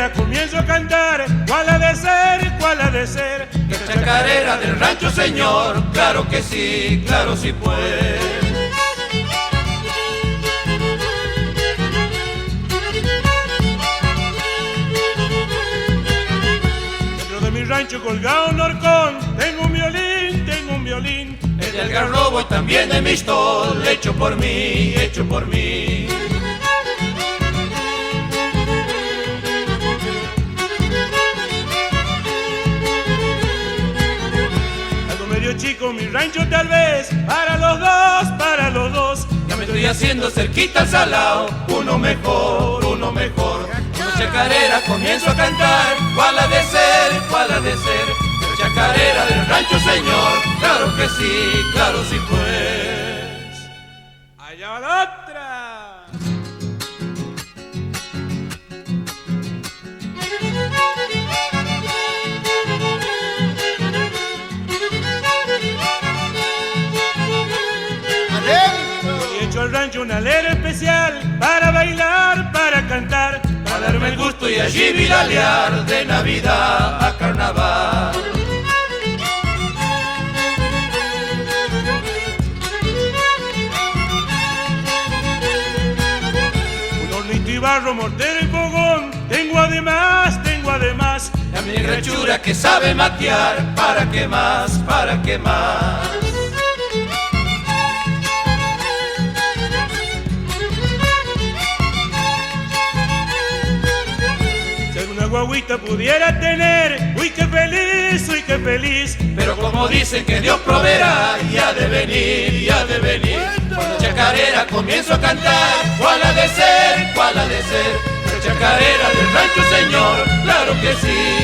chacarera comienzo a cantar, ¿cuál ha de ser, cuál ha de ser? Que chacarera del rancho, señor, claro que sí puede. Dentro de mi rancho colgado un horcón, tengo un violín, tengo un violín. El del garrobo y también de mistol, hecho por mí, hecho por mí. Chico, mi rancho tal vez, para los dos, para los dos. Ya me estoy haciendo cerquita al salao, uno mejor, uno mejor. Como chacarera comienzo a cantar, ¿cuál ha de ser, cuál ha de ser? La chacarera del rancho, señor, claro sí pues. Allá va la otra. Al rancho una alera especial para bailar, para cantar, para darme el gusto y allí viralear de Navidad a Carnaval. Un hornito y barro, mortero y fogón, tengo además. La mi negra chura que sabe matear, ¿para qué más, para qué más? Guaguita pudiera tener, uy qué feliz, uy qué feliz. Pero como dicen que Dios proveerá, y ha de venir, y ha de venir. Cuando chacarera comienzo a cantar, ¿cuál ha de ser, cuál ha de ser? La chacarera del rancho, señor, claro que sí